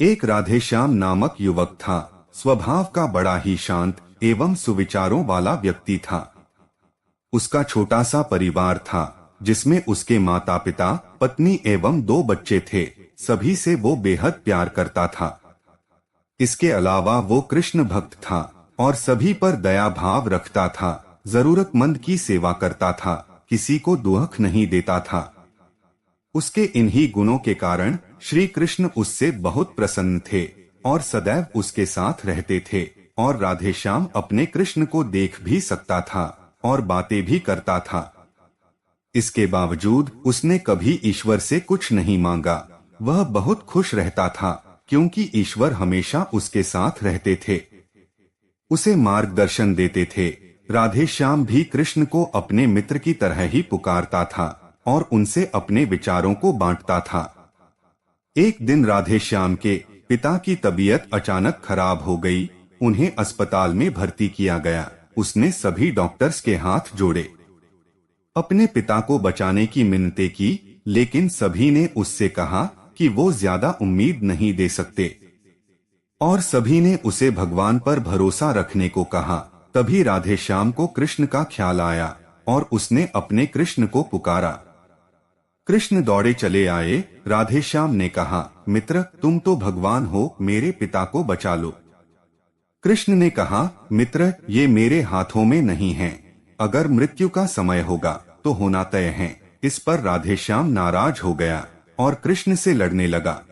एक राधेश्याम नामक युवक था। स्वभाव का बड़ा ही शांत एवं सुविचारों वाला व्यक्ति था। उसका छोटा सा परिवार था, जिसमें उसके माता पिता, पत्नी एवं 2 बच्चे थे। सभी से वो बेहद प्यार करता था। इसके अलावा वो कृष्ण भक्त था और सभी पर दया भाव रखता था। जरूरतमंद की सेवा करता था, किसी को दुख नहीं देता था। उसके इन्हीं गुणों के कारण श्री कृष्ण उससे बहुत प्रसन्न थे और सदैव उसके साथ रहते थे। और राधेश्याम अपने कृष्ण को देख भी सकता था और बातें भी करता था। इसके बावजूद उसने कभी ईश्वर से कुछ नहीं मांगा। वह बहुत खुश रहता था, क्योंकि ईश्वर हमेशा उसके साथ रहते थे, उसे मार्गदर्शन देते थे। राधेश्याम भी कृष्ण को अपने मित्र की तरह ही पुकारता था और उनसे अपने विचारों को बांटता था। एक दिन राधेश्याम के पिता की तबीयत अचानक खराब हो गई। उन्हें अस्पताल में भर्ती किया गया। उसने सभी डॉक्टर्स के हाथ जोड़े, अपने पिता को बचाने की मिन्नतें की, लेकिन सभी ने उससे कहा कि वो ज्यादा उम्मीद नहीं दे सकते और सभी ने उसे भगवान पर भरोसा रखने को कहा। तभी राधेश्याम को कृष्ण का ख्याल आया और उसने अपने कृष्ण को पुकारा। कृष्ण दौड़े चले आए। राधेश्याम ने कहा, मित्र, तुम तो भगवान हो, मेरे पिता को बचा लो। कृष्ण ने कहा, मित्र, ये मेरे हाथों में नहीं है। अगर मृत्यु का समय होगा तो होना तय है। इस पर राधेश्याम नाराज हो गया और कृष्ण से लड़ने लगा।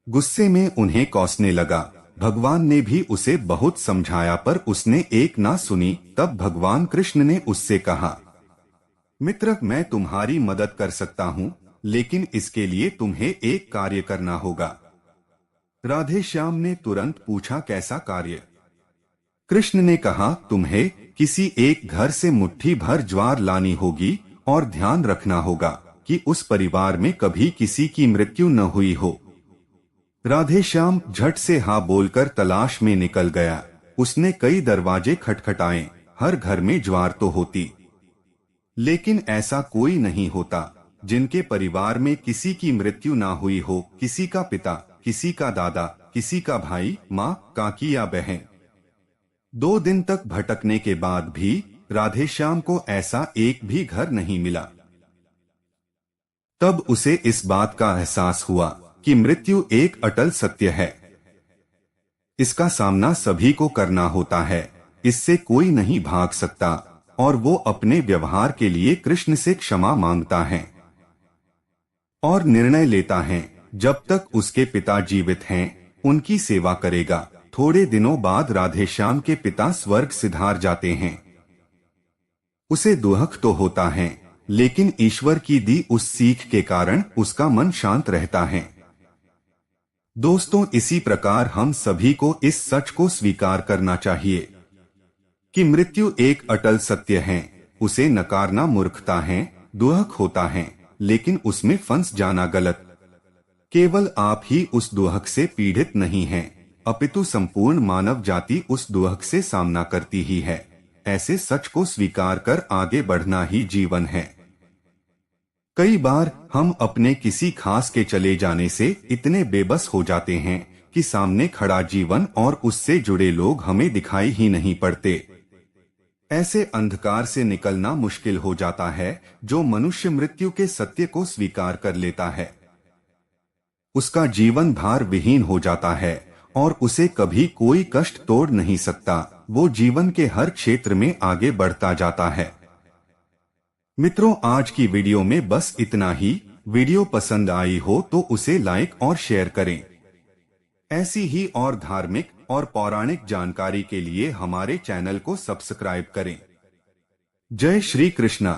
गुस्से में उन्हें कोसने लगा। भगवान ने भी उसे बहुत समझाया, पर उसने एक ना सुनी। तब भगवान कृष्ण ने उससे कहा, मित्र, मैं तुम्हारी मदद कर सकता हूँ, लेकिन इसके लिए तुम्हें एक कार्य करना होगा। राधेश्याम ने तुरंत पूछा, कैसा कार्य? कृष्ण ने कहा, तुम्हें किसी एक घर से मुट्ठी भर ज्वार लानी होगी और ध्यान रखना होगा कि उस परिवार में कभी किसी की मृत्यु न हुई हो। राधेश्याम झट से हाँ बोलकर तलाश में निकल गया। उसने कई दरवाजे खटखटाए। हर घर में ज्वार तो होती, लेकिन ऐसा कोई नहीं होता जिनके परिवार में किसी की मृत्यु ना हुई हो। किसी का पिता, किसी का दादा, किसी का भाई, माँ, काकी या बहन। 2 दिन तक भटकने के बाद भी राधेश्याम को ऐसा एक भी घर नहीं मिला। तब उसे इस बात का एहसास हुआ कि मृत्यु एक अटल सत्य है। इसका सामना सभी को करना होता है, इससे कोई नहीं भाग सकता। और वो अपने व्यवहार के लिए कृष्ण से क्षमा मांगता है और निर्णय लेता है, जब तक उसके पिता जीवित हैं, उनकी सेवा करेगा। थोड़े दिनों बाद राधेश्याम के पिता स्वर्ग सिधार जाते हैं। उसे दुख तो होता है, लेकिन ईश्वर की दी उस सीख के कारण उसका मन शांत रहता है। दोस्तों, इसी प्रकार हम सभी को इस सच को स्वीकार करना चाहिए कि मृत्यु एक अटल सत्य है। उसे नकारना मूर्खता है। दुख होता है, लेकिन उसमें फंस जाना गलत। केवल आप ही उस दुख से पीड़ित नहीं हैं, अपितु संपूर्ण मानव जाति उस दुख से सामना करती ही है। ऐसे सच को स्वीकार कर आगे बढ़ना ही जीवन है। कई बार हम अपने किसी खास के चले जाने से इतने बेबस हो जाते हैं कि सामने खड़ा जीवन और उससे जुड़े लोग हमें दिखाई ही नहीं पड़ते। ऐसे अंधकार से निकलना मुश्किल हो जाता है। जो मनुष्य मृत्यु के सत्य को स्वीकार कर लेता है, उसका जीवन भार विहीन हो जाता है और उसे कभी कोई कष्ट तोड़ नहीं सकता। वो जीवन के हर क्षेत्र में आगे बढ़ता जाता है। मित्रों, आज की वीडियो में बस इतना ही। वीडियो पसंद आई हो तो उसे लाइक और शेयर करें। ऐसी ही और धार्मिक और पौराणिक जानकारी के लिए हमारे चैनल को सब्सक्राइब करें। जय श्री कृष्णा।